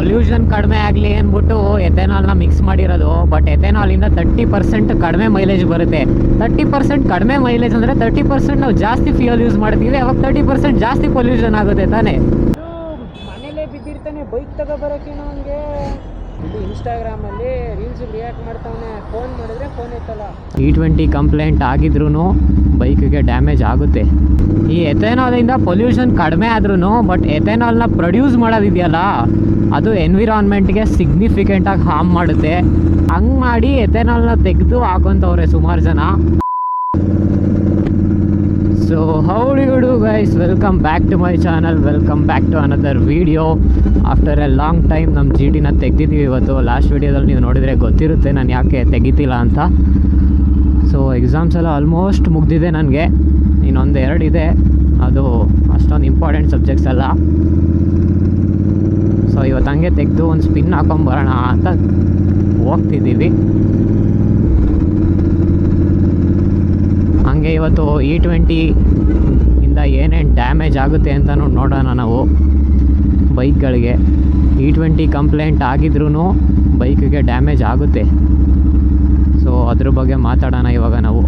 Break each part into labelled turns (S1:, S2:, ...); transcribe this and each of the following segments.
S1: Pollution ಕಡಿಮೆ ಆಗಲಿ ಅಂದ್ಬಿಟ್ಟು ಎಥೆನಾಲ್ನ ಮಿಕ್ಸ್ ಮಾಡಿರೋದು. ಬಟ್ ಎಥೆನಾಲಿಂದ 30% ಕಡಿಮೆ ಮೈಲೇಜ್ ಬರುತ್ತೆ. 30% ಕಡಿಮೆ ಮೈಲೇಜ್ ಅಂದರೆ 30% ನಾವು ಜಾಸ್ತಿ ಫ್ಯೂಯಲ್ ಯೂಸ್ ಮಾಡ್ತೀವಿ, ಅವಾಗ 30% ಜಾಸ್ತಿ ಪೊಲ್ಯೂಷನ್ ಆಗುತ್ತೆ ತಾನೇ.
S2: ಮನೇಲೇ ಬಿದ್ದಿರ್ತಾನೆ, ಬೈಕ್ ತಗೋಬರೋಕ್ಕೇನೋ ಅವನಿಗೆ. ಇದು ಇನ್ಸ್ಟಾಗ್ರಾಮಲ್ಲಿ ರೀಲ್ಸ್ ರಿಯಾಕ್ಟ್ ಮಾಡ್ತಾವನೆ, ಫೋನ್ ಮಾಡಿದ್ರೆ ಫೋನ್ ಎತ್ತಲ್ಲ.
S1: E20 ಕಂಪ್ಲೇಂಟ್ ಆಗಿದ್ರೂ ಬೈಕ್ಗೆ ಡ್ಯಾಮೇಜ್ ಆಗುತ್ತೆ. ಈ ಎಥೆನಾಲಿಂದ ಪೊಲ್ಯೂಷನ್ ಕಡಿಮೆ ಆದ್ರೂ ಬಟ್ ಎಥೆನಾಲ್ನ ಪ್ರೊಡ್ಯೂಸ್ ಮಾಡೋದಿದೆಯಲ್ಲ ಅದು ಎನ್ವಿರಾನ್ಮೆಂಟ್ಗೆ ಸಿಗ್ನಿಫಿಕೆಂಟಾಗಿ ಹಾರ್ಮ್ ಮಾಡುತ್ತೆ. ಹಂಗೆ ಮಾಡಿ ಎಥೆನಾಲ್ನ ತೆಗೆದು ಹಾಕೊಂತವ್ರೆ ಸುಮಾರು ಜನ. So how do you do guys, welcome back to my channel, welcome back to another video. After a long time ನಮ್ಮ GTನ ತೆಗ್ದಿದ್ದೀವಿ ಇವತ್ತು. ಲಾಸ್ಟ್ ವೀಡಿಯೋದಲ್ಲಿ ನೀವು ನೋಡಿದರೆ ಗೊತ್ತಿರುತ್ತೆ ನಾನು ಯಾಕೆ ತೆಗಿತಿಲ್ಲ ಅಂತ. ಸೊ ಎಕ್ಸಾಮ್ಸ್ ಎಲ್ಲ ಆಲ್ಮೋಸ್ಟ್ ಮುಗ್ದಿದೆ ನನಗೆ, ಇನ್ನೊಂದು 2 ಇದೆ, ಅದು ಅಷ್ಟೊಂದು ಇಂಪಾರ್ಟೆಂಟ್ ಸಬ್ಜೆಕ್ಟ್ಸ್ ಅಲ್ಲ. ಸೊ ಇವತ್ತು ಹಂಗೆ ತೆಗೆದು ಒಂದು ಸ್ಪಿನ್ ಹಾಕೊಂಬರೋಣ ಅಂತ ಹೋಗ್ತಿದ್ದೀವಿ. ಹಂಗೆ ಇವತ್ತು E20 ಇಂದ ಏನೇನು ಡ್ಯಾಮೇಜ್ ಆಗುತ್ತೆ ಅಂತಲೂ ನೋಡೋಣ ನಾವು ಬೈಕ್ಗಳಿಗೆ. E20 ಕಂಪ್ಲೇಂಟ್ ಆಗಿದ್ರೂ ಬೈಕ್ಗೆ ಡ್ಯಾಮೇಜ್ ಆಗುತ್ತೆ. ಸೊ ಅದ್ರ ಬಗ್ಗೆ ಮಾತಾಡೋಣ ಇವಾಗ ನಾವು.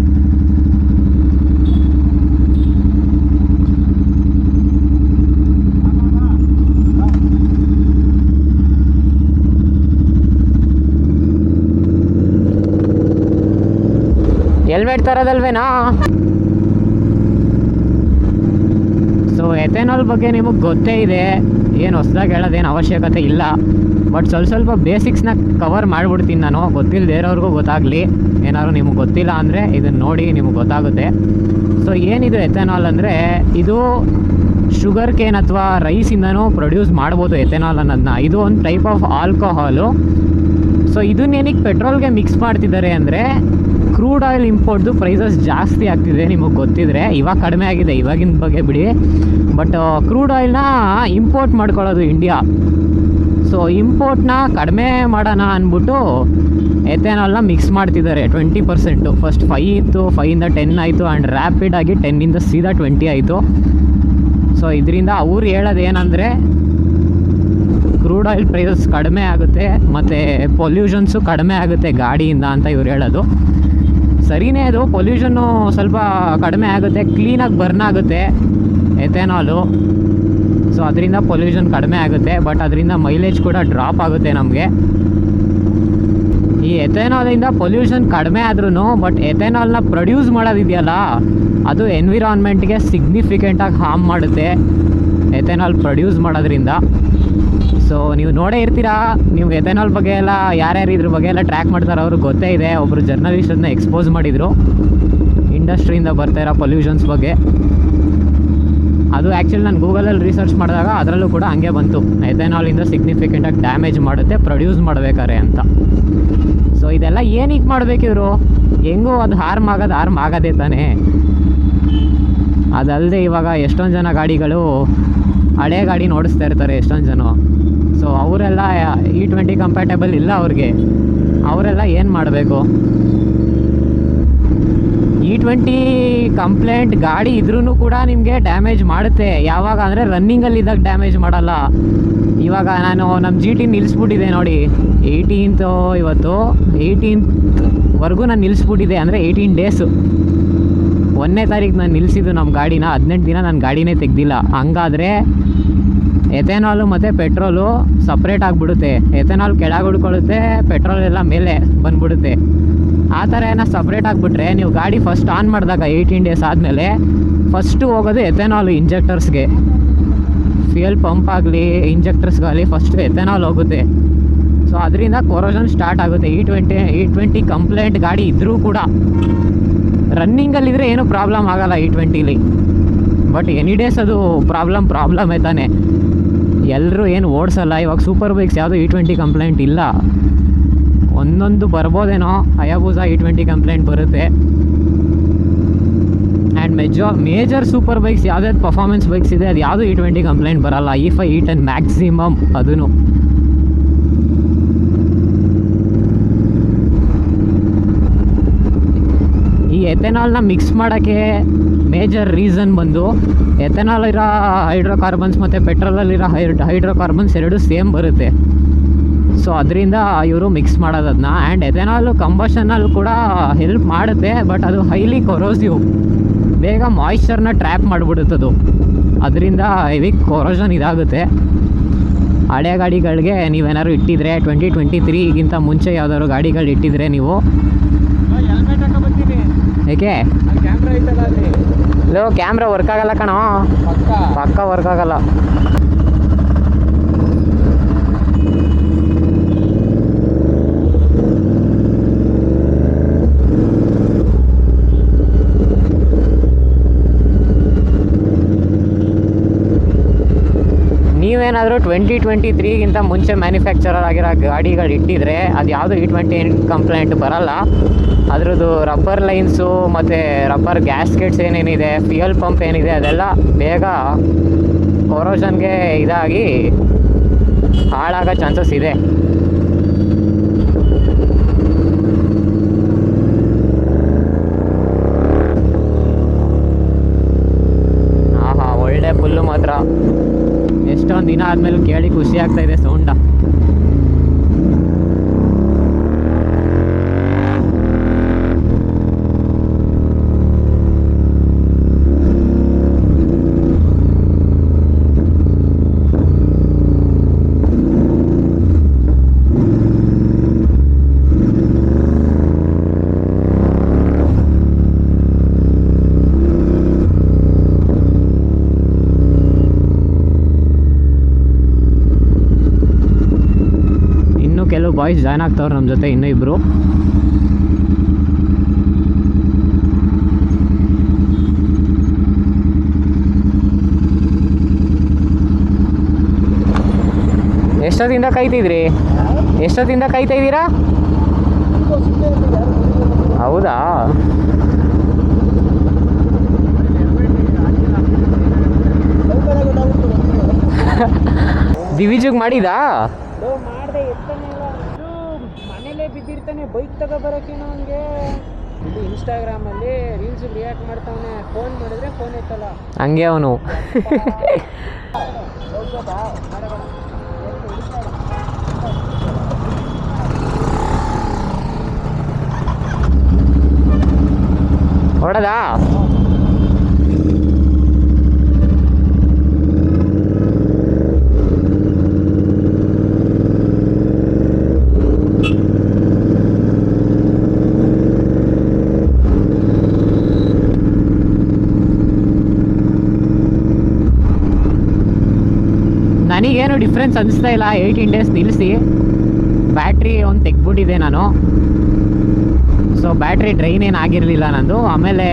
S1: ಹೆಲ್ಮೆಟ್ ತರೋದಲ್ವೇನಾ? ಸೊ ಎಥೆನಾಲ್ ಬಗ್ಗೆ ನಿಮಗೆ ಗೊತ್ತೇ ಇದೆ, ಏನು ಹೊಸದಾಗಿ ಹೇಳೋದೇನು ಅವಶ್ಯಕತೆ ಇಲ್ಲ. ಬಟ್ ಸ್ವಲ್ಪ ಬೇಸಿಕ್ಸ್ನ ಕವರ್ ಮಾಡಿಬಿಡ್ತೀನಿ ನಾನು, ಗೊತ್ತಿಲ್ಲದೆ ಇರೋರ್ಗೂ ಗೊತ್ತಾಗಲಿ. ಏನಾದ್ರು ನಿಮಗೆ ಗೊತ್ತಿಲ್ಲ ಅಂದರೆ ಇದನ್ನು ನೋಡಿ ನಿಮಗೆ ಗೊತ್ತಾಗುತ್ತೆ. ಸೊ ಏನಿದು ಎಥೆನಾಲ್ ಅಂದರೆ, ಇದು ಶುಗರ್ ಕೇನ್ ಅಥವಾ ರೈಸಿಂದನೂ ಪ್ರೊಡ್ಯೂಸ್ ಮಾಡ್ಬೋದು ಎಥೆನಾಲ್ ಅನ್ನೋದನ್ನ. ಇದು ಒಂದು ಟೈಪ್ ಆಫ್ ಆಲ್ಕೋಹಾಲು. ಸೊ ಇದನ್ನೇನಕ್ಕೆ ಪೆಟ್ರೋಲ್ಗೆ ಮಿಕ್ಸ್ ಮಾಡ್ತಿದ್ದಾರೆ ಅಂದರೆ, ಕ್ರೂಡ್ ಆಯಿಲ್ ಇಂಪೋರ್ಟ್ದು ಪ್ರೈಸಸ್ ಜಾಸ್ತಿ ಆಗ್ತಿದೆ, ನಿಮಗೆ ಗೊತ್ತಿದ್ರೆ. ಇವಾಗ ಕಡಿಮೆ ಆಗಿದೆ, ಇವಾಗಿನ ಬಗ್ಗೆ ಬಿಡಿ. ಬಟ್ ಕ್ರೂಡ್ ಆಯಿಲ್ನ ಇಂಪೋರ್ಟ್ ಮಾಡ್ಕೊಳ್ಳೋದು ಇಂಡಿಯಾ. ಸೊ ಇಂಪೋರ್ಟ್ನ ಕಡಿಮೆ ಮಾಡೋಣ ಅಂದ್ಬಿಟ್ಟು ಎಥೆನಾಲ್ನ ಮಿಕ್ಸ್ ಮಾಡ್ತಿದ್ದಾರೆ 20%. ಫಸ್ಟ್ 5 ಇತ್ತು, 5ಇಂದ 10 ಆಯಿತು, ಆ್ಯಂಡ್ ರ್ಯಾಪಿಡಾಗಿ 10ಇಂದ ಸೀದಾ 20 ಆಯಿತು. ಸೊ ಇದರಿಂದ ಅವ್ರು ಹೇಳೋದು ಏನಂದರೆ, ಕ್ರೂಡ್ ಆಯಿಲ್ ಪ್ರೈಸಸ್ ಕಡಿಮೆ ಆಗುತ್ತೆ ಮತ್ತು ಪೊಲ್ಯೂಷನ್ಸು ಕಡಿಮೆ ಆಗುತ್ತೆ ಗಾಡಿಯಿಂದ ಅಂತ ಇವ್ರು ಹೇಳೋದು. ಸರಿನೇ, ಅದು ಪೊಲ್ಯೂಷನ್ನು ಸ್ವಲ್ಪ ಕಡಿಮೆ ಆಗುತ್ತೆ, ಕ್ಲೀನಾಗಿ ಬರ್ನ್ ಆಗುತ್ತೆ ಎಥೆನಾಲು. ಸೊ ಅದರಿಂದ ಪೊಲ್ಯೂಷನ್ ಕಡಿಮೆ ಆಗುತ್ತೆ, ಬಟ್ ಅದರಿಂದ ಮೈಲೇಜ್ ಕೂಡ ಡ್ರಾಪ್ ಆಗುತ್ತೆ ನಮಗೆ. ಈ ಎಥೆನಾಲಿಂದ ಪೊಲ್ಯೂಷನ್ ಕಡಿಮೆ ಆದ್ರೂ ಬಟ್ ಎಥೆನಾಲ್ನ ಪ್ರೊಡ್ಯೂಸ್ ಮಾಡೋದಿದೆಯಲ್ಲ ಅದು ಎನ್ವಿರಾನ್ಮೆಂಟ್ಗೆ ಸಿಗ್ನಿಫಿಕೆಂಟಾಗಿ ಹಾರ್ಮ್ ಮಾಡುತ್ತೆ ಎಥೆನಾಲ್ ಪ್ರೊಡ್ಯೂಸ್ ಮಾಡೋದ್ರಿಂದ. ಸೊ ನೀವು ನೋಡೇ ಇರ್ತೀರಾ, ನೀವು ಎಥೆನಾಲ್ ಬಗ್ಗೆ ಎಲ್ಲ ಯಾರ್ಯಾರು ಇದ್ರ ಬಗ್ಗೆ ಎಲ್ಲ ಟ್ರ್ಯಾಕ್ ಮಾಡ್ತಾರೆ ಅವ್ರಿಗೆ ಗೊತ್ತೇ ಇದೆ. ಒಬ್ಬರು ಜರ್ನಲಿಸ್ಟನ್ನ ಎಕ್ಸ್ಪೋಸ್ ಮಾಡಿದರು ಇಂಡಸ್ಟ್ರಿಯಿಂದ ಬರ್ತಾ ಇರೋ ಪೊಲ್ಯೂಷನ್ಸ್ ಬಗ್ಗೆ. ಅದು ಆ್ಯಕ್ಚುಲಿ ನಾನು ಗೂಗಲಲ್ಲಿ ರಿಸರ್ಚ್ ಮಾಡಿದಾಗ ಅದರಲ್ಲೂ ಕೂಡ ಹಂಗೆ ಬಂತು, ಎಥೆನಾಲಿಂದ ಸಿಗ್ನಿಫಿಕೆಂಟಾಗಿ ಡ್ಯಾಮೇಜ್ ಮಾಡುತ್ತೆ ಪ್ರೊಡ್ಯೂಸ್ ಮಾಡಬೇಕಾರೆ ಅಂತ. ಸೊ ಇದೆಲ್ಲ ಏನಕ್ಕೆ ಮಾಡಬೇಕು ಇವರು? ಹೆಂಗೂ ಅದು ಹಾರ್ಮ್ ಆಗೋದೇ ತಾನೇ. ಅದಲ್ಲದೆ ಇವಾಗ ಎಷ್ಟೊಂದು ಜನ ಗಾಡಿಗಳು ಹಳೆ ಗಾಡಿ ಓಡಿಸ್ತಾ ಇರ್ತಾರೆ ಎಷ್ಟೊಂದು ಜನ. ಸೊ ಅವರೆಲ್ಲ E20 ಕಂಪ್ಯಾಟೇಬಲ್ ಇಲ್ಲ ಅವ್ರಿಗೆ, ಅವರೆಲ್ಲ ಏನು ಮಾಡಬೇಕು? E20 ಕಂಪ್ಲೇಂಟ್ ಗಾಡಿ ಇದ್ರೂ ಕೂಡ ನಿಮಗೆ ಡ್ಯಾಮೇಜ್ ಮಾಡುತ್ತೆ. ಯಾವಾಗ ಅಂದರೆ ರನ್ನಿಂಗಲ್ಲಿದ್ದಾಗ ಡ್ಯಾಮೇಜ್ ಮಾಡಲ್ಲ. ಇವಾಗ ನಾನು ನಮ್ಮ GT ನಿಲ್ಲಿಸ್ಬಿಟ್ಟಿದೆ ನೋಡಿ, 18th ಇವತ್ತು 18th ನಾನು ನಿಲ್ಲಿಸ್ಬಿಟ್ಟಿದೆ. ಅಂದರೆ 18 ಡೇಸು. 1ನೇ ತಾರೀಕು ನಾನು ನಿಲ್ಲಿಸಿದ್ದು ನಮ್ಮ ಗಾಡಿನ, 18 ದಿನ ನಾನು ಗಾಡಿನೇ ತೆಗ್ದಿಲ್ಲ. ಹಂಗಾದರೆ ಎಥೆನಾಲು ಮತ್ತು ಪೆಟ್ರೋಲು ಸಪ್ರೇಟ್ ಆಗಿಬಿಡುತ್ತೆ. ಎಥೆನಾಲ್ ಕೆಳಗೆ ಉಳ್ಕೊಳ್ಳುತ್ತೆ, ಪೆಟ್ರೋಲ್ ಎಲ್ಲ ಮೇಲೆ ಬಂದ್ಬಿಡುತ್ತೆ. ಆ ಥರ ಏನೋ ಸಪ್ರೇಟ್ ಆಗಿಬಿಟ್ರೆ ನೀವು ಗಾಡಿ ಫಸ್ಟ್ ಆನ್ ಮಾಡಿದಾಗ 18 ಡೇಸ್ ಆದಮೇಲೆ ಫಸ್ಟು ಹೋಗೋದು ಎಥೆನಾಲು ಇಂಜೆಕ್ಟರ್ಸ್ಗೆ. ಫ್ಯೂಯಲ್ ಪಂಪ್ ಆಗಲಿ ಇಂಜೆಕ್ಟರ್ಸ್ಗಾಗಲಿ ಫಸ್ಟು ಎಥೆನಾಲ್ ಹೋಗುತ್ತೆ. ಸೊ ಅದರಿಂದ ಕೊರೋಷನ್ ಸ್ಟಾರ್ಟ್ ಆಗುತ್ತೆ. E20 ಕಂಪ್ಲೇಂಟ್ ಗಾಡಿ ಇದ್ದರೂ ಕೂಡ ರನ್ನಿಂಗಲ್ಲಿದ್ದರೆ ಏನೂ ಪ್ರಾಬ್ಲಮ್ ಆಗೋಲ್ಲ E20ಲಿ. ಬಟ್ ಎನಿ ಡೇಸ್ ಅದು ಪ್ರಾಬ್ಲಮ್ ತಾನೆ. ಎಲ್ಲರೂ ಏನು ಓಡಿಸಲ್ಲ. ಇವಾಗ ಸೂಪರ್ ಬೈಕ್ಸ್ ಯಾವುದೂ E20 ಕಂಪ್ಲೇಂಟ್ ಇಲ್ಲ. ಒಂದೊಂದು ಬರ್ಬೋದೇನೋ, ಹಯಾಬೂಸಾ E20 ಕಂಪ್ಲೇಂಟ್ ಬರುತ್ತೆ. ಆ್ಯಂಡ್ ಮೇಜರ್ ಸೂಪರ್ ಬೈಕ್ಸ್ ಯಾವುದಾದ್ರು ಪರ್ಫಾರ್ಮೆನ್ಸ್ ಬೈಕ್ಸ್ ಇದೆ ಅದು ಯಾವುದು E20 ಕಂಪ್ಲೇಂಟ್ ಬರಲ್ಲ. E5 E10 maximum. ಅದೂ ಈ ಎಥೆನಾಲ್ನ ಮಿಕ್ಸ್ ಮಾಡೋಕ್ಕೆ ಮೇಜರ್ ರೀಸನ್ ಬಂದು, ಎಥೆನಾಲ್ ಇರೋ ಹೈಡ್ರೋಕಾರ್ಬನ್ಸ್ ಮತ್ತು ಪೆಟ್ರೋಲಲ್ಲಿರೋ ಹೈಡ್ರೋಕಾರ್ಬನ್ಸ್ ಎರಡೂ ಸೇಮ್ ಬರುತ್ತೆ. ಸೊ ಅದರಿಂದ ಇವರು ಮಿಕ್ಸ್ ಮಾಡೋದು ಅದನ್ನ. ಆ್ಯಂಡ್ ಎಥೆನಾಲ್ ಕಂಬಷನಲ್ಲಿ ಕೂಡ ಹೆಲ್ಪ್ ಮಾಡುತ್ತೆ, ಬಟ್ ಅದು ಹೈಲಿ ಕೊರೋಸಿವ್, ಬೇಗ ಮಾಯಿಶ್ಚರ್ನ ಟ್ರ್ಯಾಪ್ ಮಾಡಿಬಿಡುತ್ತದು. ಅದರಿಂದ ಹೆವಿ ಕೊರೋಷನ್ ಇದಾಗುತ್ತೆ. ಹಳೆ ಗಾಡಿಗಳಿಗೆ ನೀವೇನಾದ್ರು ಇಟ್ಟಿದ್ರೆ 2023ಗಿಂತ ಮುಂಚೆ ಯಾವ್ದಾದ್ರು ಗಾಡಿಗಳು ಇಟ್ಟಿದ್ರೆ ನೀವು,
S2: ಹೆಲ್ಮೆಟ್ ಹಾಕೊಂಡ್ಬರ್ತೀನಿ.
S1: ಏಕೆ
S2: ಕ್ಯಾಮ್ರಾ ಐತಲ್ಲ ಅಲ್ಲಿ,
S1: ಲೋ ಕ್ಯಾಮ್ರಾ ವರ್ಕ್ ಆಗಲ್ಲ ಕಣೋ, ಪಕ್ಕ ವರ್ಕ್ ಆಗಲ್ಲ. ನೀವೇನಾದರೂ 2023ಗಿಂತ ಮುಂಚೆ ಮ್ಯಾನುಫ್ಯಾಕ್ಚರರ್ ಆಗಿರೋ ಗಾಡಿಗಳು ಇಟ್ಟಿದ್ರೆ ಅದು ಯಾವುದು E20 ಕಂಪ್ಲೇಂಟ್ ಬರಲ್ಲ. ಅದ್ರದ್ದು ರಬ್ಬರ್ ಲೈನ್ಸು ಮತ್ತು ರಬ್ಬರ್ ಗ್ಯಾಸ್ಕೆಟ್ಸ್ ಏನೇನಿದೆ, ಫ್ಯೂಯಲ್ ಪಂಪ್ ಏನಿದೆ, ಅದೆಲ್ಲ ಬೇಗ ಕೊರೋಷನ್ಗೆ ಇದಾಗಿ ಹಾಳಾಗೋ ಚಾನ್ಸಸ್ ಇದೆ. ಆಹಾ, ಒಳ್ಳೆ ಫುಲ್ಲು ಮಾತ್ರ. ಎಷ್ಟೊಂದು ದಿನ ಆದಮೇಲೆ ಕೇಳಿ ಖುಷಿ ಆಗ್ತಾ ಇದೆ ಸೌಂಡ. ಕೆಲವು ಬಾಯ್ಸ್ ಜಾಯ್ನ್ ಆಗ್ತಾವ್ರು ನಮ್ಮ ಜೊತೆ, ಇನ್ನೂ ಇಬ್ಬರು. ಎಷ್ಟೊತ್ತಿಂದ ಕಾಯ್ತಿದ್ರಿ? ಎಷ್ಟೊತ್ತಿಂದ ಕಾಯ್ತಾ ಇದ್ದೀರಾ? ಹೌದಾ? ದಿವಿಜಿಗೆ ಮಾಡಿದಾ?
S2: ಮಾಡಿದೆ, ಎತ್ತಾನೆಲ್ಲ. ಮನೇಲೇ ಬಿದ್ದಿರ್ತಾನೆ, ಬೈಕ್ ತಗೊಬರೋಕೇನೋ ಅವನಿಗೆ. ಇದು ಇನ್ಸ್ಟಾಗ್ರಾಮಲ್ಲಿ ರೀಲ್ಸ್ ರಿಯಾಕ್ಟ್ ಮಾಡ್ತಾವನೆ, ಫೋನ್ ಮಾಡಿದ್ರೆ ಫೋನ್ ಎತ್ತಲ್ಲ.
S1: ಹಂಗೆ ಅವನು. ಹೊಡೆದಾ? ನನಗೇನು ಡಿಫ್ರೆನ್ಸ್ ಅನಿಸ್ತಾ ಇಲ್ಲ. 18 ಡೇಸ್ ನಿಲ್ಲಿಸಿ ಬ್ಯಾಟ್ರಿ ಒಂದು ತೆಗ್ಬಿಟ್ಟಿದೆ ನಾನು. ಸೊ ಬ್ಯಾಟ್ರಿ ಡ್ರೈನ್ ಏನು ಆಗಿರಲಿಲ್ಲ ನಂದು. ಆಮೇಲೆ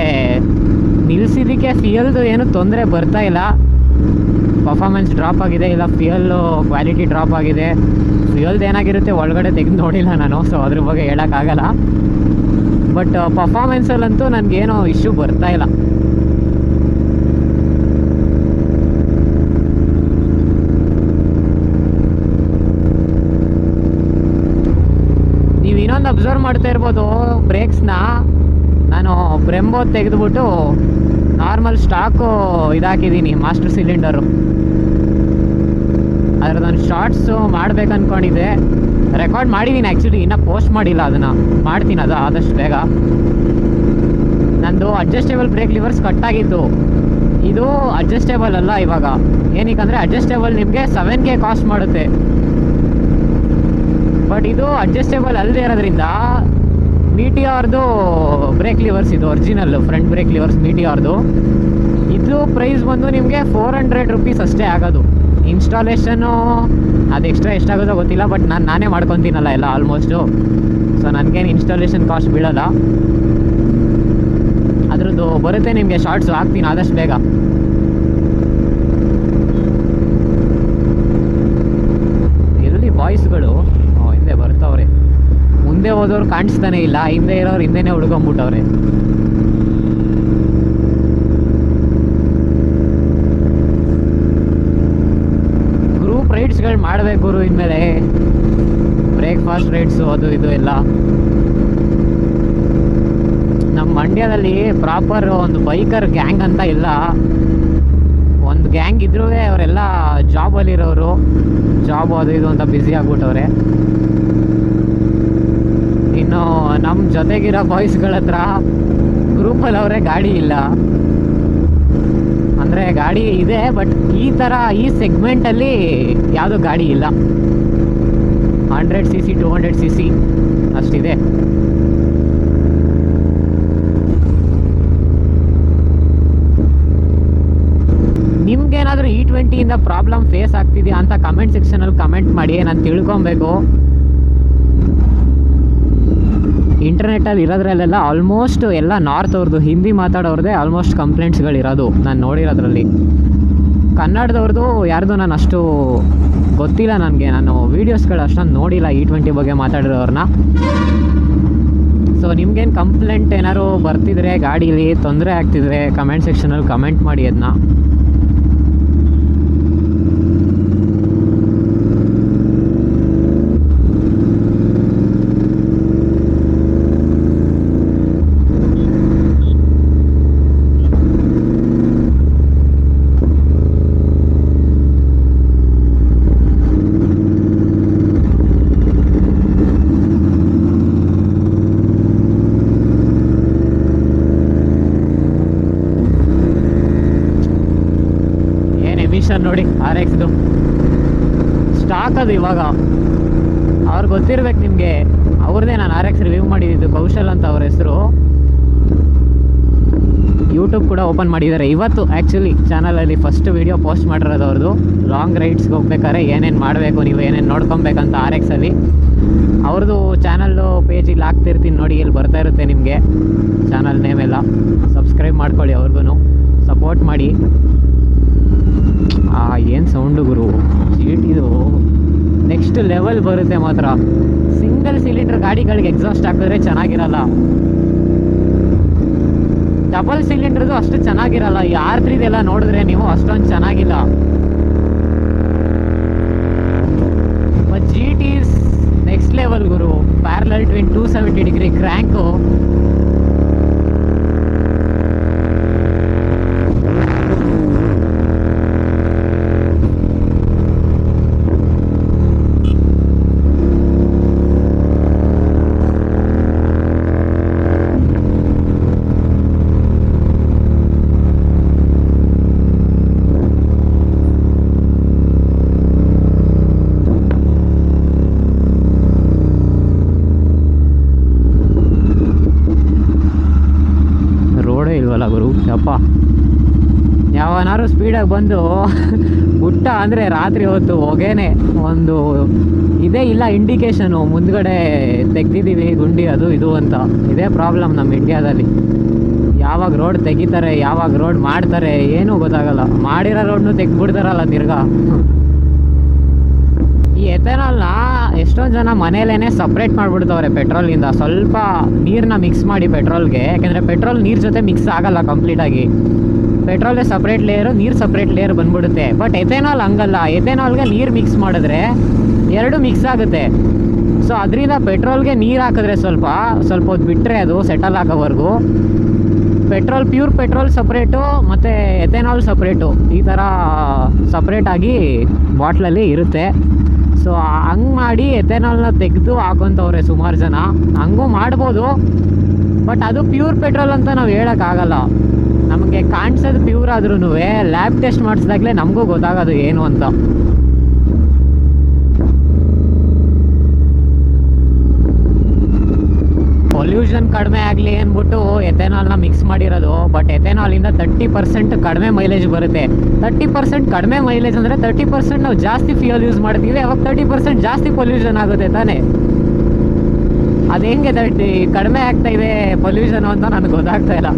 S1: ನಿಲ್ಲಿಸಿದ್ದಕ್ಕೆ ಫ್ಯೂಯಲ್ದು ಏನು ತೊಂದರೆ ಬರ್ತಾ ಇಲ್ಲ. ಪರ್ಫಾರ್ಮೆನ್ಸ್ ಡ್ರಾಪ್ ಆಗಿದೆ, ಇಲ್ಲ ಫ್ಯೂಯಲ್ಲು ಕ್ವಾಲಿಟಿ ಡ್ರಾಪ್ ಆಗಿದೆ. ಫ್ಯೂಯಲ್ದು ಏನಾಗಿರುತ್ತೆ ಒಳಗಡೆ ತೆಗೆದು ನೋಡಿಲ್ಲ ನಾನು, ಸೊ ಅದ್ರ ಬಗ್ಗೆ ಹೇಳೋಕ್ಕಾಗಲ್ಲ. ಬಟ್ ಪರ್ಫಾರ್ಮೆನ್ಸಲ್ಲಂತೂ ನನಗೇನೋ ಇಶ್ಯೂ ಬರ್ತಾ ಇಲ್ಲ. ನೀವು ಇನ್ನೊಂದು ಅಬ್ಸರ್ವ್ ಮಾಡ್ತಾ ಇರ್ಬೋದು, ಬ್ರೇಕ್ಸ್ನ ನಾನು ಬ್ರೆಂಬೋ ತೆಗೆದುಬಿಟ್ಟು ನಾರ್ಮಲ್ ಸ್ಟಾಕು ಇದಾಕಿದ್ದೀನಿ, ಮಾಸ್ಟರ್ ಸಿಲಿಂಡರು. ಅದ್ರದ್ದೊಂದು ಶಾರ್ಟ್ಸು ಮಾಡ್ಬೇಕು ಅಂದ್ಕೊಂಡಿದ್ದೆ, ರೆಕಾರ್ಡ್ ಮಾಡಿದ್ದೀನಿ ಆ್ಯಕ್ಚುಲಿ, ಇನ್ನೂ ಪೋಸ್ಟ್ ಮಾಡಿಲ್ಲ. ಅದನ್ನು ಮಾಡ್ತೀನಿ, ಅದು ಆದಷ್ಟು ಬೇಗ. ನಂದು ಅಡ್ಜಸ್ಟೇಬಲ್ ಬ್ರೇಕ್ ಲಿವರ್ಸ್ ಕಟ್ಟಾಗಿತ್ತು. ಇದು ಅಡ್ಜಸ್ಟೇಬಲ್ ಅಲ್ಲ ಇವಾಗ. ಏನಕ್ಕಂದರೆ ಅಡ್ಜಸ್ಟೇಬಲ್ ನಿಮಗೆ 7K ಕಾಸ್ಟ್ ಮಾಡುತ್ತೆ. ಬಟ್ ಇದು ಅಡ್ಜಸ್ಟೇಬಲ್ ಅಲ್ಲದೆ ಇರೋದ್ರಿಂದ ಮೀಟಿಯಾರ್ದು ಬ್ರೇಕ್ ಲಿವರ್ಸ್, ಇದು ಒರಿಜಿನಲ್ ಫ್ರಂಟ್ ಬ್ರೇಕ್ ಲಿವರ್ಸ್ ಮೀಟಿಯಾರ್ದು. ಇದು ಪ್ರೈಸ್ ಬಂದು ನಿಮಗೆ 400 ರುಪೀಸ್ ಅಷ್ಟೇ ಆಗೋದು. ಇನ್ಸ್ಟಾಲೇಷನ್ನು ಅದು ಎಕ್ಸ್ಟ್ರಾ ಎಷ್ಟಾಗೋದೋ ಗೊತ್ತಿಲ್ಲ, ಬಟ್ ನಾನೇ ಮಾಡ್ಕೊತೀನಲ್ಲ ಎಲ್ಲ ಆಲ್ಮೋಸ್ಟು. ಸೊ ನನಗೇನು ಇನ್ಸ್ಟಾಲೇಷನ್ ಕಾಸ್ಟ್ ಬೀಳಲ್ಲ. ಅದ್ರದ್ದು ಬರುತ್ತೆ ನಿಮಗೆ, ಶಾರ್ಟ್ಸು ಹಾಕ್ತೀನಿ ಆದಷ್ಟು ಬೇಗ. ಎಲ್ಲಿ ಬಾಯ್ಸ್ಗಳು ಹಿಂದೆ ಬರ್ತಾವ್ರೆ, ಮುಂದೆ ಹೋದವ್ರು ಕಾಣಿಸ್ತಾನೆ ಇಲ್ಲ, ಹಿಂದೆ ಇರೋರು ಹಿಂದೆನೇ ಉಳ್ಕೊಂಬಿಟ್ಟವ್ರೆ. ಗ್ರೂಪ್ ರೈಡ್ಸ್ಗಳು ಮಾಡಬೇಕು ಗುರು ಇನ್ಮೇಲೆ, ಬ್ರೇಕ್ಫಾಸ್ಟ್ ರೈಡ್ಸು ಅದು ಇದು ಎಲ್ಲ. ನಮ್ಮ ಮಂಡ್ಯದಲ್ಲಿ ಪ್ರಾಪರ್ ಒಂದು ಬೈಕರ್ ಗ್ಯಾಂಗ್ ಅಂತ ಇಲ್ಲ. ಒಂದು ಗ್ಯಾಂಗ್ ಇದ್ರೂ ಅವರೆಲ್ಲ ಜಾಬಲ್ಲಿರೋರು, ಜಾಬ್ ಅದು ಇದು ಅಂತ ಬ್ಯುಸಿ ಆಗ್ಬಿಟ್ಟವ್ರೆ. ಇನ್ನು ನಮ್ಮ ಜೊತೆಗಿರೋ ಬಾಯ್ಸ್ಗಳ ಹತ್ರ ಗ್ರೂಪಲ್ಲಿ ಅವರೇ ಗಾಡಿ ಇಲ್ಲ, ಅಂದರೆ ಗಾಡಿ ಇದೆ ಬಟ್ ಈ ಸೆಗ್ಮೆಂಟಲ್ಲಿ ಯಾವುದೂ ಗಾಡಿ ಇಲ್ಲ. 100cc 200cc ಅಷ್ಟಿದೆ. ನಿಮ್ಗೇನಾದರೂ E20 ಪ್ರಾಬ್ಲಮ್ ಫೇಸ್ ಆಗ್ತಿದೆಯಾ ಅಂತ ಕಮೆಂಟ್ ಸೆಕ್ಷನಲ್ಲಿ ಕಮೆಂಟ್ ಮಾಡಿ, ನಾನು ತಿಳ್ಕೊಬೇಕು. ಇಂಟರ್ನೆಟ್ಟಲ್ಲಿ ಇರೋದ್ರಲ್ಲೆಲ್ಲ ಆಲ್ಮೋಸ್ಟ್ ಎಲ್ಲ ನಾರ್ತ್ ಅವ್ರದ್ದು, ಹಿಂದಿ ಮಾತಾಡೋರದೇ ಆಲ್ಮೋಸ್ಟ್ ಕಂಪ್ಲೇಂಟ್ಸ್ಗಳಿರೋದು ನಾನು ನೋಡಿರೋದ್ರಲ್ಲಿ. ಕನ್ನಡದವ್ರದ್ದು ಯಾರ್ದು ನಾನು ಅಷ್ಟು ಗೊತ್ತಿಲ್ಲ ನನಗೆ, ನಾನು ವೀಡಿಯೋಸ್ಗಳು ಅಷ್ಟೊಂದು ನೋಡಿಲ್ಲ E20 ಬಗ್ಗೆ ಮಾತಾಡಿರೋರನ್ನ. ಸೊ ನಿಮ್ಗೇನು ಕಂಪ್ಲೇಂಟ್ ಏನಾದ್ರು ಬರ್ತಿದ್ರೆ, ಗಾಡೀಲಿ ತೊಂದರೆ ಆಗ್ತಿದ್ರೆ ಕಮೆಂಟ್ ಸೆಕ್ಷನಲ್ಲಿ ಕಮೆಂಟ್ ಮಾಡಿ ಅದನ್ನ. ನೋಡಿ RXದು ಸ್ಟಾಕ್ ಅದು ಇವಾಗ ಅವ್ರಿಗೆ ಗೊತ್ತಿರ್ಬೇಕು ನಿಮಗೆ. ಅವ್ರದ್ದೇ ನಾನು RX ರಿವ್ಯೂ ಮಾಡಿದ್ದು, ಕೌಶಲ್ ಅಂತ ಅವ್ರ ಹೆಸರು. ಯೂಟ್ಯೂಬ್ ಕೂಡ ಓಪನ್ ಮಾಡಿದ್ದಾರೆ ಇವತ್ತು. ಆ್ಯಕ್ಚುಲಿ ಚಾನಲಲ್ಲಿ ಫಸ್ಟ್ ವೀಡಿಯೋ ಪೋಸ್ಟ್ ಮಾಡಿರೋದು ಅವ್ರದ್ದು. ಲಾಂಗ್ ರೈಡ್ಸ್ಗೆ ಹೋಗ್ಬೇಕಾದ್ರೆ ಏನೇನು ಮಾಡಬೇಕು, ನೀವು ಏನೇನು ನೋಡ್ಕೊಬೇಕಂತ RXಲ್ಲಿ ಅವ್ರದ್ದು ಚಾನಲ್ಲು ಪೇಜಿಗೆ ಹಾಕ್ತಿರ್ತೀನಿ ನೋಡಿ, ಇಲ್ಲಿ ಬರ್ತಾ ಇರುತ್ತೆ ನಿಮಗೆ ಚಾನಲ್ ನೇಮ್ ಎಲ್ಲ. ಸಬ್ಸ್ಕ್ರೈಬ್ ಮಾಡ್ಕೊಳ್ಳಿ, ಅವ್ರಿಗೂ ಸಪೋರ್ಟ್ ಮಾಡಿ. ಏನು ಸೌಂಡು ಗುರು, GTದು ನೆಕ್ಸ್ಟ್ ಲೆವೆಲ್ ಬರುತ್ತೆ ಮಾತ್ರ. ಸಿಂಗಲ್ ಸಿಲಿಂಡರ್ ಗಾಡಿಗಳಿಗೆ ಎಕ್ಸಾಸ್ಟ್ ಹಾಕಿದ್ರೆ ಚೆನ್ನಾಗಿರಲ್ಲ, ಡಬಲ್ ಸಿಲಿಂಡರ್ದು ಅಷ್ಟು ಚೆನ್ನಾಗಿರಲ್ಲ. ಈ R3 ನೋಡಿದ್ರೆ ನೀವು ಅಷ್ಟೊಂದು ಚೆನ್ನಾಗಿಲ್ಲ. But GT is next level ಗುರು. ಪ್ಯಾರಲಲ್ ಟ್ವಿನ್ 270 ಡಿಗ್ರಿ ಕ್ರ್ಯಾಂಕು, ಗುರು ಯಪ್ಪ. ಯಾವನಾರು ಸ್ಪೀಡಾಗಿ ಬಂದು ಗುಟ್ಟ ಅಂದರೆ ರಾತ್ರಿ ಹೊತ್ತು ಹೊಗೆನೆ, ಒಂದು ಇದೇ ಇಲ್ಲ ಇಂಡಿಕೇಶನು ಮುಂದ್ಗಡೆ ತೆಗ್ದಿದ್ದೀವಿ ಗುಂಡಿ ಅದು ಇದು ಅಂತ. ಇದೇ ಪ್ರಾಬ್ಲಮ್ ನಮ್ಮ ಇಂಡಿಯಾದಲ್ಲಿ. ಯಾವಾಗ ರೋಡ್ ತೆಗಿತಾರೆ, ಯಾವಾಗ ರೋಡ್ ಮಾಡ್ತಾರೆ ಏನೂ ಗೊತ್ತಾಗಲ್ಲ. ಮಾಡಿರೋ ರೋಡ್ನು ತೆಗ್ದುಬಿಡ್ತಾರಲ್ಲ ತಿರ್ಗಾ. ಈ ಎಥೆನಾಲ್ನ ಎಷ್ಟೊಂದು ಜನ ಮನೇಲೇ ಸಪ್ರೇಟ್ ಮಾಡಿಬಿಡ್ತವ್ರೆ ಪೆಟ್ರೋಲಿಂದ. ಸ್ವಲ್ಪ ನೀರನ್ನ ಮಿಕ್ಸ್ ಮಾಡಿ ಪೆಟ್ರೋಲ್ಗೆ, ಯಾಕೆಂದರೆ ಪೆಟ್ರೋಲ್ ನೀರು ಜೊತೆ ಮಿಕ್ಸ್ ಆಗಲ್ಲ ಕಂಪ್ಲೀಟಾಗಿ. ಪೆಟ್ರೋಲ್ಗೆ ಸಪ್ರೇಟ್ ಲೇಯರು, ನೀರು ಸಪ್ರೇಟ್ ಲೇಯರ್ ಬಂದ್ಬಿಡುತ್ತೆ. ಬಟ್ ಎಥೆನಾಲ್ ಹಂಗಲ್ಲ. ಎಥೆನಾಲ್ಗೆ ನೀರು ಮಿಕ್ಸ್ ಮಾಡಿದ್ರೆ ಎರಡು ಮಿಕ್ಸ್ ಆಗುತ್ತೆ. ಸೊ ಅದರಿಂದ ಪೆಟ್ರೋಲ್ಗೆ ನೀರು ಹಾಕಿದ್ರೆ ಸ್ವಲ್ಪ ಹೊತ್ತು ಬಿಟ್ಟರೆ ಅದು ಸೆಟಲ್ ಆಗೋವರೆಗೂ ಪ್ಯೂರ್ ಪೆಟ್ರೋಲ್ ಸಪ್ರೇಟು ಮತ್ತು ಎಥೆನಾಲ್ ಸಪ್ರೇಟು ಈ ಥರ ಸಪ್ರೇಟಾಗಿ ಬಾಟ್ಲಲ್ಲಿ ಇರುತ್ತೆ. ಸೊ ಹಂಗೆ ಮಾಡಿ ಎಥೆನಾಲ್ನ ತೆಗೆದು ಹಾಕೊಂತವ್ರೆ ಸುಮಾರು ಜನ. ಹಂಗೂ ಮಾಡ್ಬೋದು, ಬಟ್ ಅದು ಪ್ಯೂರ್ ಪೆಟ್ರೋಲ್ ಅಂತ ನಾವು ಹೇಳೋಕ್ಕಾಗಲ್ಲ. ನಮಗೆ ಕಾಣಿಸೋದು ಪ್ಯೂರ್ ಆದ್ರೂ ಲ್ಯಾಬ್ ಟೆಸ್ಟ್ ಮಾಡಿಸಿದಾಗಲೇ ನಮಗೂ ಗೊತ್ತಾಗೋದು ಏನು ಅಂತ. ಪೊಲ್ಯೂಷನ್ ಕಡಿಮೆ ಆಗಲಿ ಅಂದ್ಬಿಟ್ಟು ಎಥೆನಾಲ್ನ ಮಿಕ್ಸ್ ಮಾಡಿರೋದು. ಬಟ್ ಎಥೆನಾಲಿಂದ 30% ಕಡಿಮೆ ಮೈಲೇಜ್ ಬರುತ್ತೆ. 30% ಕಡಿಮೆ ಮೈಲೇಜ್ ಅಂದರೆ 30% ನಾವು ಜಾಸ್ತಿ ಫ್ಯೂಯಲ್ ಯೂಸ್ ಮಾಡ್ತೀವಿ, ಅವಾಗ 30% ಜಾಸ್ತಿ ಪೊಲ್ಯೂಷನ್ ಆಗುತ್ತೆ ತಾನೇ. ಅದು ಹೆಂಗೆ ಕಡಿಮೆ ಆಗ್ತಾ ಇದೆ ಪೊಲ್ಯೂಷನ್ ಅಂತ ನನಗೆ ಗೊತ್ತಾಗ್ತಾ ಇಲ್ಲ.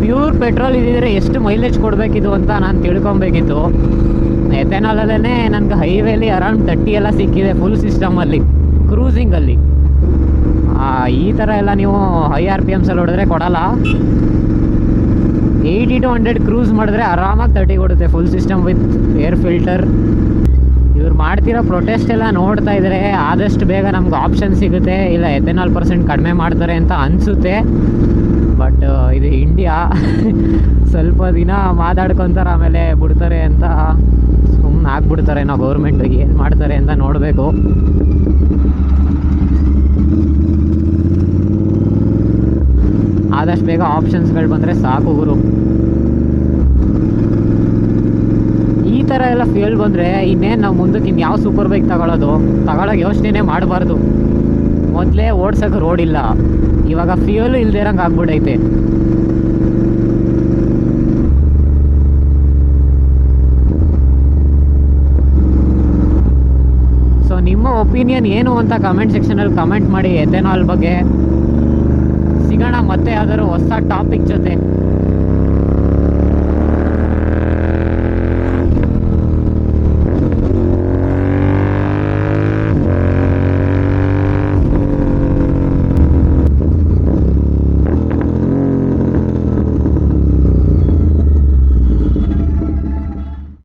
S1: ಪ್ಯೂರ್ ಪೆಟ್ರೋಲ್ ಇದ್ದಿದ್ರೆ ಎಷ್ಟು ಮೈಲೇಜ್ ಕೊಡಬೇಕಿದು ಅಂತ ನಾನು ತಿಳ್ಕೊಬೇಕಿತ್ತು. ಎಥೆನಾಲಲ್ಲೇ ನನಗೆ ಹೈವೇಲಿ ಅರೌಂಡ್ 30 ಎಲ್ಲ ಸಿಕ್ಕಿದೆ ಫುಲ್ ಸಿಸ್ಟಮಲ್ಲಿ, ಕ್ರೂಸಿಂಗಲ್ಲಿ. ಈ ಥರ ಎಲ್ಲ ನೀವು ಹೈ RPMs ಹೊಡೆದ್ರೆ ಕೊಡಲ್ಲ. 80 to 100 ಕ್ರೂಸ್ ಮಾಡಿದ್ರೆ ಆರಾಮಾಗಿ 30 ಕೊಡುತ್ತೆ full system with air filter. ಇವ್ರು ಮಾಡ್ತಿರೋ ಪ್ರೊಟೆಸ್ಟ್ ಎಲ್ಲ ನೋಡ್ತಾ ಇದ್ರೆ ಆದಷ್ಟು ಬೇಗ ನಮ್ಗೆ ಆಪ್ಷನ್ ಸಿಗುತ್ತೆ, ಇಲ್ಲ ಎಥೆನಾಲ್ ಪರ್ಸೆಂಟ್ ಕಡಿಮೆ ಮಾಡ್ತಾರೆ ಅಂತ ಅನಿಸುತ್ತೆ. ಬಟ್ ಇದು ಇಂಡಿಯಾ ಸ್ವಲ್ಪ ದಿನ ಮಾತಾಡ್ಕೊತಾರೆ, ಆಮೇಲೆ ಬಿಡ್ತಾರೆ ಅಂತ ಸುಮ್ಮನೆ ಆಗ್ಬಿಡ್ತಾರೆ. ನಾವು ಗೌರ್ಮೆಂಟಿಗೆ ಏನು ಮಾಡ್ತಾರೆ ಅಂತ ನೋಡಬೇಕು. ಆದಷ್ಟು ಬೇಗ ಆಪ್ಷನ್ಸ್ಗಳು ಬಂದರೆ ಸಾಕು ಗುರು. ಈ ಥರ ಎಲ್ಲ ಫ್ಯೂಯಲ್ ಬಂದರೆ ಇನ್ನೇನು ನಾವು ಮುಂದಕ್ಕೆ ಇನ್ಯಾವ ಸೂಪರ್ ಬೈಕ್ ತಗೊಳ್ಳೋಕೆ ಯೋಚನೆ ಮಾಡಬಾರ್ದು. ಮೊದಲೇ ಓಡ್ಸೋಕೆ ರೋಡ್ ಇಲ್ಲ, ಇವಾಗ ಫ್ಯೂಯಲು ಇಲ್ಲದೆ ಇರೋಂಗೆ ಆಗ್ಬಿಟ್ಟೈತೆ. ಸೊ ನಿಮ್ಮ ಒಪಿನಿಯನ್ ಏನು ಅಂತ ಕಮೆಂಟ್ ಸೆಕ್ಷನಲ್ಲಿ ಕಮೆಂಟ್ ಮಾಡಿ ಎಥೆನಾಲ್ ಬಗ್ಗೆ. ಸಿಗೋಣ ಮತ್ತೆ ಯಾವ್ದಾದ್ರು ಹೊಸ ಟಾಪಿಕ್ ಜೊತೆ.